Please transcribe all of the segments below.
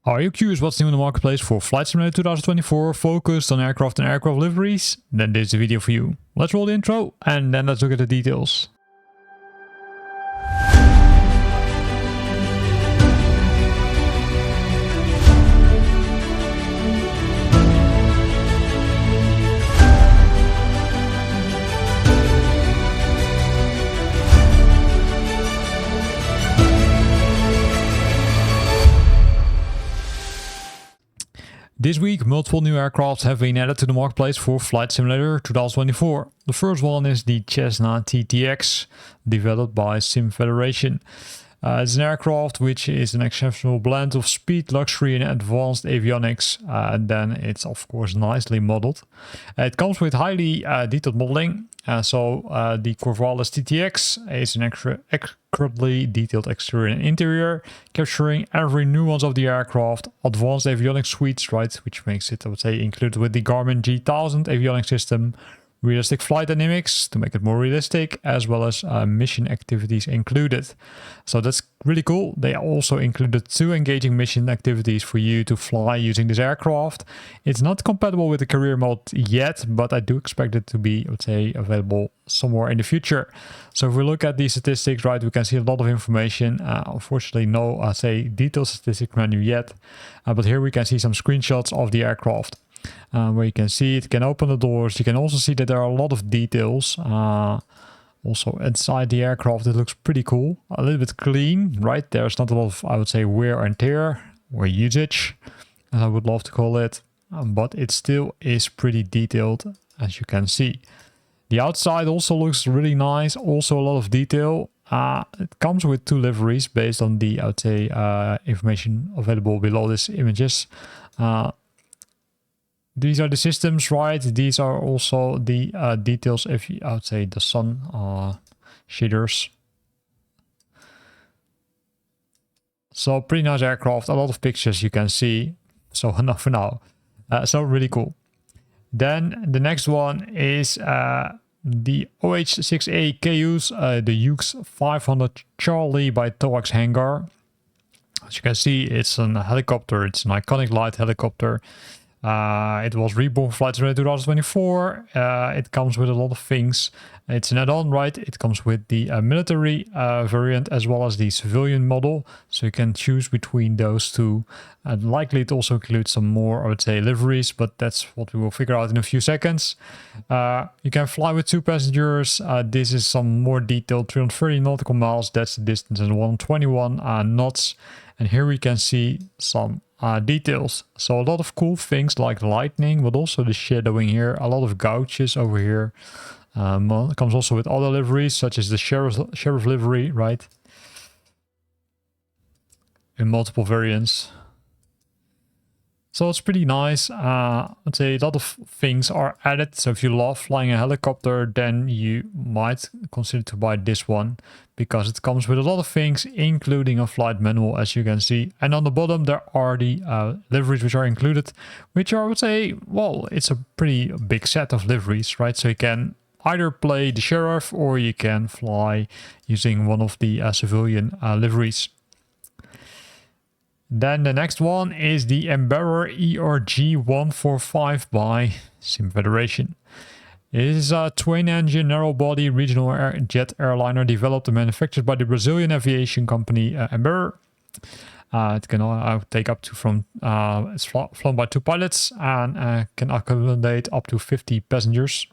Are you curious what's new in the marketplace for Flight Simulator 2024 focused on aircraft and aircraft liveries? Then this is the video for you. Let's roll the intro and then let's look at the details. This week, multiple new aircrafts have been added to the marketplace for Flight Simulator 2024. The first one is the Chesna TTX, developed by Sim Federation. It's an aircraft which is an exceptional blend of speed, luxury and advanced avionics. And then it's of course nicely modeled. It comes with highly detailed modeling. The Corvallis TTX is an accurately detailed exterior and interior, capturing every nuance of the aircraft. Advanced avionics suites, right, which makes it, I would say, included with the Garmin G1000 avionics system. Realistic flight dynamics to make it more realistic, as well as mission activities included. So that's really cool. They also included 2 engaging mission activities for you to fly using this aircraft. It's not compatible with the career mode yet, but I do expect it to be, I would say, available somewhere in the future. So if we look at the statistics, right, we can see a lot of information. Unfortunately, no, detailed statistic menu yet. But here we can see some screenshots of the aircraft. Where you can see it can open the doors. You can also see that there are a lot of details. Also inside the aircraft, it looks pretty cool. A little bit clean, right? There's not a lot of, I would say, wear and tear or usage, as I would love to call it. But it still is pretty detailed, as you can see. The outside also looks really nice. Also a lot of detail. It comes with 2 liveries based on the, I would say, information available below these images. These are the systems, right? These are also the details, if you, I would say, the sun shaders. So pretty nice aircraft, a lot of pictures you can see. So enough for now. So really cool. Then the next one is the OH-6A KUs, the UX500 Charlie by Toax Hangar. As you can see, it's a helicopter. It's an iconic light helicopter. It was reborn for Flight Simulator 2024. It comes with a lot of things. It's an add-on, right? It comes with the military variant as well as the civilian model. So you can choose between those two. And likely it also includes some more, I would say, liveries, but that's what we will figure out in a few seconds. You can fly with 2 passengers. This is some more detailed 330 nautical miles. That's the distance, and 121 knots. And here we can see some details. So a lot of cool things like lightning, but also the shadowing here. A lot of gouges over here. It comes also with other liveries, such as the sheriff livery, right? In multiple variants. So it's pretty nice. I'd say a lot of things are added. So if you love flying a helicopter, then you might consider to buy this one, because it comes with a lot of things, including a flight manual, as you can see. And on the bottom, there are the liveries which are included, which are, I would say, well, it's a pretty big set of liveries, right? So you can either play the sheriff or you can fly using one of the civilian liveries. Then the next one is the Ember ERG145 by Sim Federation. It is a twin-engine, narrow-body regional jet airliner developed and manufactured by the Brazilian aviation company Ember. It can take up to it's flown by 2 pilots and can accommodate up to 50 passengers.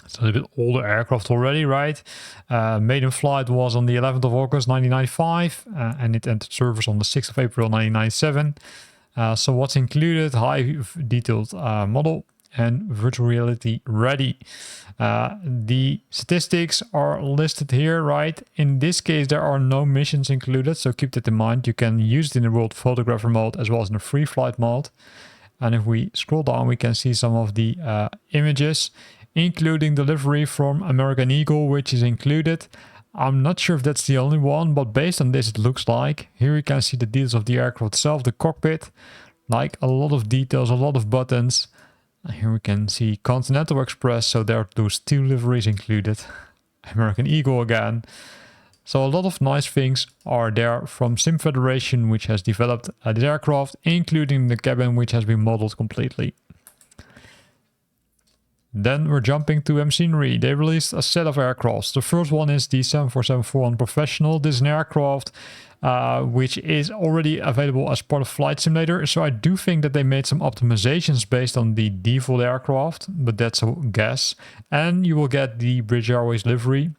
It's a little bit older aircraft already, right? Maiden flight was on the 11th of August 1995 and it entered service on the 6th of April 1997. So what's included? High detailed model and virtual reality ready. The statistics are listed here, right? In this case, there are no missions included, so keep that in mind. You can use it in the world photographer mode as well as in the free flight mode. And if we scroll down, we can see some of the images, including the livery from American Eagle, which is included. I'm not sure if that's the only one, but based on this, it looks like. Here you can see the details of the aircraft itself, the cockpit, like a lot of details, a lot of buttons. Here we can see Continental Express, so there are those 2 liveries included. American Eagle again. So a lot of nice things are there from Sim Federation, which has developed this aircraft, including the cabin, which has been modeled completely. Then we're jumping to Machinery. They released a set of aircrafts. The first one is the 747-400 Professional. This is an aircraft which is already available as part of Flight Simulator. So I do think that they made some optimizations based on the default aircraft, but that's a guess. And you will get the British Airways livery.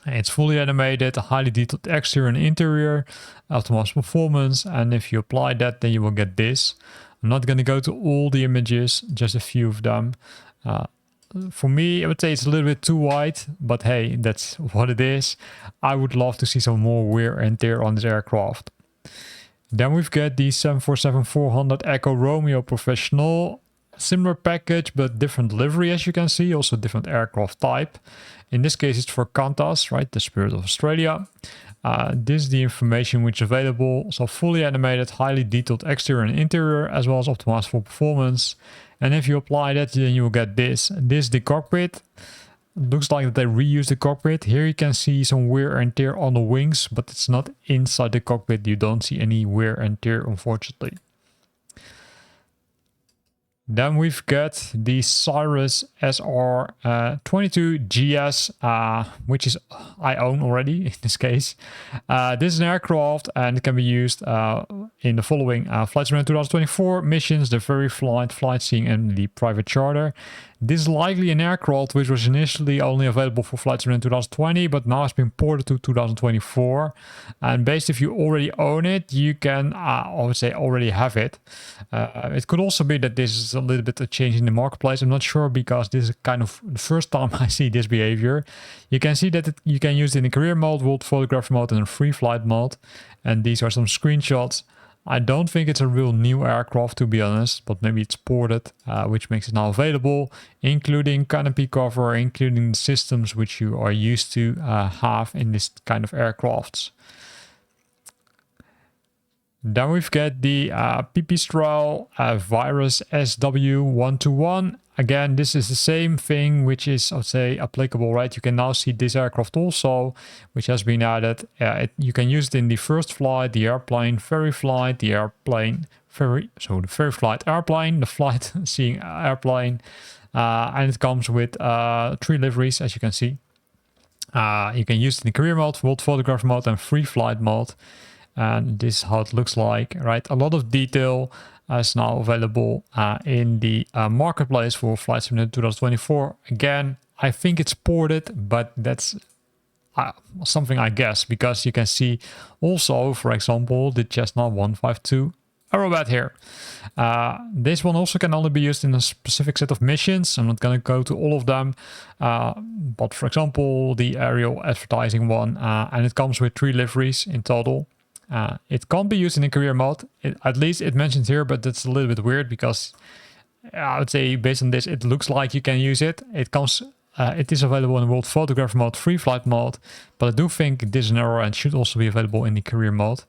It's fully animated, highly detailed exterior and interior, optimized performance. And if you apply that, then you will get this. I'm not going to go to all the images, just a few of them. For me, I would say it's a little bit too wide, but hey, that's what it is. I would love to see some more wear and tear on this aircraft. Then we've got the 747-400 Echo Romeo Professional. Similar package, but different livery, as you can see, also different aircraft type. In this case, it's for Qantas, right? The Spirit of Australia. This is the information which is available. So fully animated, highly detailed exterior and interior, as well as optimized for performance. And if you apply that, then you will get this. This is the cockpit. It looks like that they reused the cockpit. Here you can see some wear and tear on the wings, but it's not inside the cockpit. You don't see any wear and tear, unfortunately. Then we've got the Cyrus SR22GS, which is I own already in this case. This is an aircraft and it can be used in the following Flight Simulator 2024 missions, the Very Flight, Flight Seeing, and the Private Charter. This is likely an aircraft which was initially only available for Flight Simulator 2020, but now has been ported to 2024. And based if you already own it, you can, I would say, already have it. It could also be that this is a little bit a change in the marketplace. I'm not sure because this is kind of the first time I see this behavior. You can see that you can use it in the career mode, world photography mode, and a free flight mode. And these are some screenshots. I don't think it's a real new aircraft, to be honest, but maybe it's ported, which makes it now available, including canopy cover, including the systems which you are used to have in this kind of aircrafts. Then we've got the Pipistrel Cyrus SW121. Again, this is the same thing, which is, I would say, applicable, right? You can now see this aircraft also, which has been added. You can use it in the first flight, the airplane, ferry flight, the airplane, ferry, so the ferry flight airplane, the flight seeing airplane, and it comes with 3 liveries, as you can see. You can use it in career mode, world photography mode, and free flight mode. And this is how it looks like, right? A lot of detail is now available in the marketplace for Flight Simulator 2024. Again, I think it's ported, but that's something I guess, because you can see also, for example, the Chestna 152 Aerobat here. This one also can only be used in a specific set of missions. I'm not going to go to all of them, but for example, the aerial advertising one, and it comes with 3 liveries in total. It can't be used in a career mode, at least it mentions here, but that's a little bit weird because I would say based on this, it looks like you can use it. It comes, it is available in world photography mode, free flight mode, but I do think this is an error and should also be available in the career mode.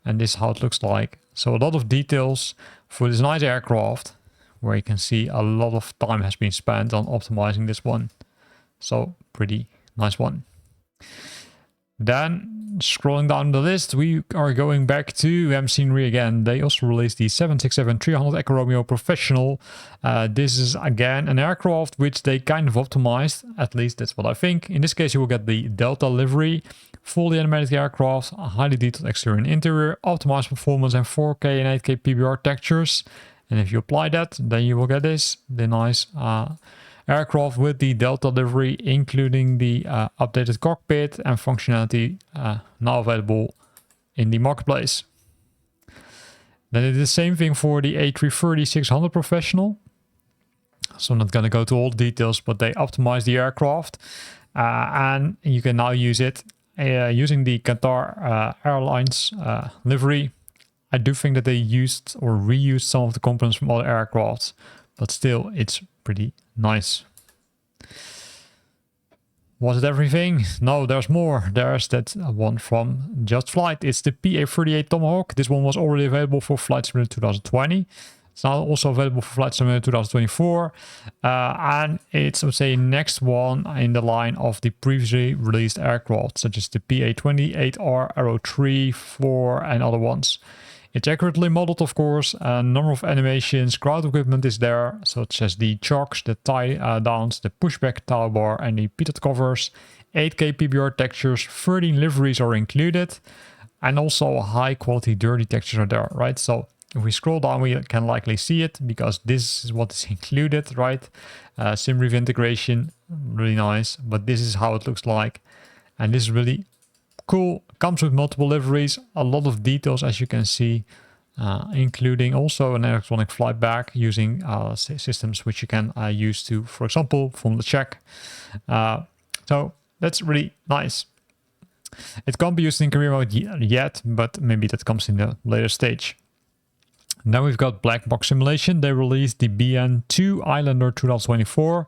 And this is how it looks like. So a lot of details for this nice aircraft, where you can see a lot of time has been spent on optimizing this one. So pretty nice one. Then scrolling down the list, we are going back to Machinery again. They also released the 767-300 Echo Romeo Professional. This is again an aircraft which they kind of optimized, at least that's what I think. In this case, you will get the Delta livery, fully animated aircraft, highly detailed exterior and interior, optimized performance, and 4K and 8K PBR textures. And if you apply that, then you will get this, the nice aircraft with the Delta livery, including the updated cockpit and functionality now available in the marketplace. Then it is the same thing for the A330-600 Professional. So I'm not going to go to all the details, but they optimized the aircraft and you can now use it using the Qatar Airlines livery. I do think that they used or reused some of the components from other aircrafts, but still it's pretty nice. Was it everything? No, there's more. There's that one from Just Flight. It's the PA48 Tomahawk. This one was already available for Flight Simulator 2020. It's now also available for Flight Simulator 2024. And it's, I would say, next one in the line of the previously released aircraft, such as the PA48R, Arrow 3, 4, and other ones. It's accurately modeled, of course. A number of animations, ground equipment is there, such as the chocks, the tie downs, the pushback towel bar, and the pitot covers. 8K PBR textures, 13 liveries are included, and also high quality dirty textures are there, right? So if we scroll down, we can likely see it because this is what is included, right? Sim Liveries integration, really nice, but this is how it looks like, and this is really cool. Comes with multiple liveries, a lot of details as you can see, including also an electronic flight bag using systems which you can use to, for example, from the check. So that's really nice. It can't be used in career mode yet, but maybe that comes in the later stage. Now we've got black box simulation. They released the BN2 Islander 2024.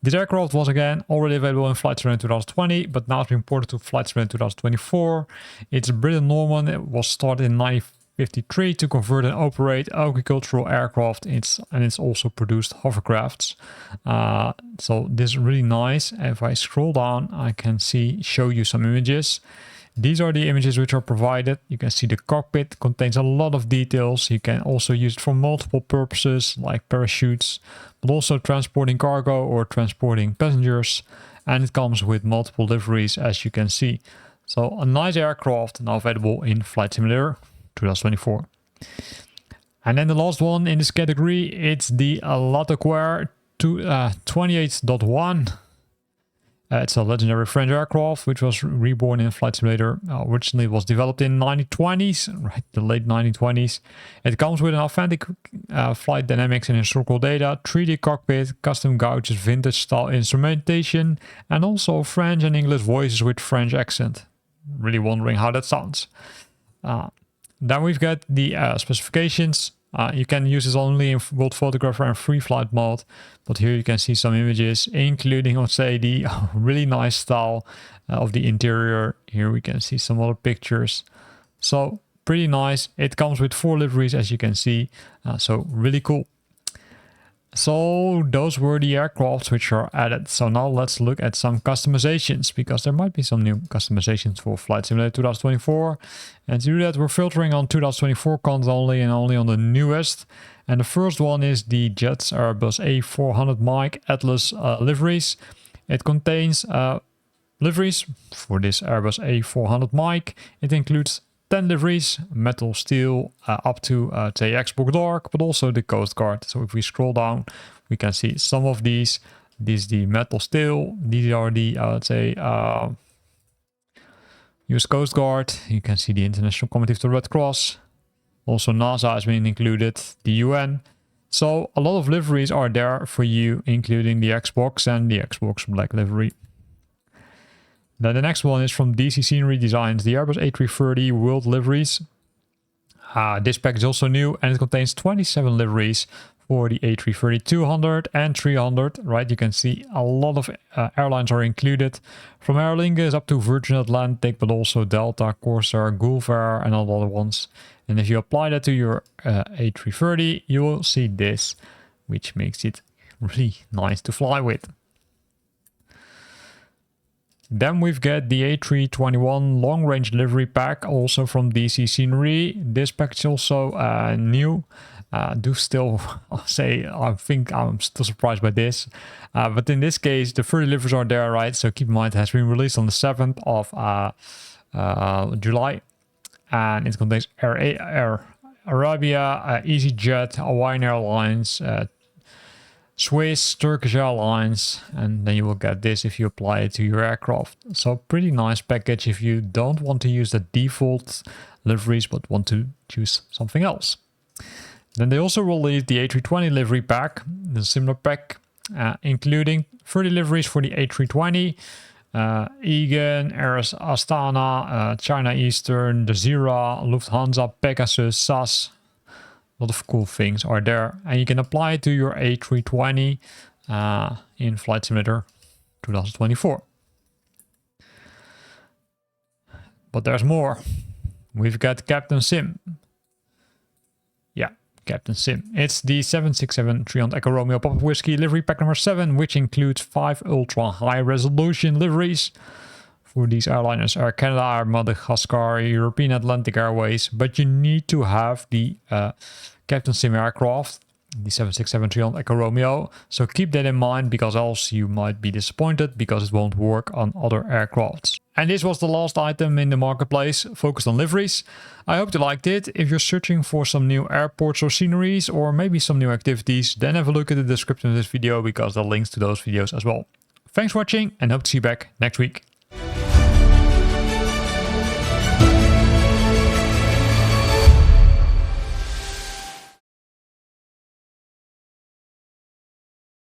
This aircraft was again already available in Flight Simulator 2020, but now it's been ported to Flight Simulator 2024. It's a Britten-Norman. It was started in 1953 to convert and operate agricultural aircraft. And it's also produced hovercrafts. So this is really nice. If I scroll down, I can show you some images. These are the images which are provided. You can see the cockpit contains a lot of details. You can also use it for multiple purposes like parachutes, but also transporting cargo or transporting passengers. And it comes with multiple liveries, as you can see. So a nice aircraft now available in Flight Simulator 2024. And then the last one in this category, it's the Latocquare 28.1. It's a legendary French aircraft which was reborn in Flight Simulator. Originally it was developed in 1920s, right, the late 1920s. It comes with an authentic flight dynamics and historical data, 3D cockpit, custom gauges, vintage style instrumentation, and also French and English voices with French accent. Really wondering how that sounds. Then we've got the specifications. You can use this only in World Photographer and free flight mode, but here you can see some images, including, let's say, the really nice style of the interior. Here we can see some other pictures. So pretty nice. It comes with 4 liveries, as you can see. So really cool. So those were the aircrafts which are added. So now let's look at some customizations, because there might be some new customizations for Flight Simulator 2024. And to do that, we're filtering on 2024 content only and only on the newest. And the first one is the Jets Airbus A400 Mike Atlas liveries. It contains liveries for this Airbus A400 Mike. It includes 10 liveries, metal, steel, up to TX Book Dark, but also the Coast Guard. So if we scroll down, we can see some of these. This is the metal steel. These are the, let's say, US Coast Guard. You can see the International Committee of the Red Cross. Also NASA has been included, the UN. So a lot of liveries are there for you, including the Xbox and the Xbox Black livery. Then the next one is from DC Scenery Designs, the Airbus A330 World Liveries. This pack is also new and it contains 27 liveries for the A330-200 and 300, right? You can see a lot of airlines are included, from Aer Lingus up to Virgin Atlantic, but also Delta, Corsair, Gulf Air, and all other ones. And if you apply that to your A330, you will see this, which makes it really nice to fly with. Then we've got the A321 long range livery pack, also from DC Scenery. This pack is also new. Do still say, I think I'm still surprised by this. But in this case, the 30 liveries are there, right? So keep in mind it has been released on the 7th of July. And it contains Air Arabia, EasyJet, Hawaiian Airlines, Swiss, Turkish Airlines, and then you will get this if you apply it to your aircraft. So pretty nice package if you don't want to use the default liveries but want to choose something else. Then they also released the A320 livery pack, the similar pack, including 30 liveries for the A320, Egan, Air Astana, China Eastern, Jazeera, Lufthansa, Pegasus, SAS. A lot of cool things are there, and you can apply it to your A320 in Flight Simulator 2024. But there's more. We've got Captain Sim. Yeah, Captain Sim. It's the 767-300 Echo Romeo Papa Whiskey livery pack number 7, which includes 5 ultra high resolution liveries for these airliners: Air Canada, Air Madagascar, European Atlantic Airways. But you need to have the Captain Sim aircraft, the 767-300 Echo Romeo. So keep that in mind, because else you might be disappointed because it won't work on other aircrafts. And this was the last item in the marketplace focused on liveries. I hope you liked it. If you're searching for some new airports or sceneries, or maybe some new activities, then have a look at the description of this video, because there are links to those videos as well. Thanks for watching, and hope to see you back next week.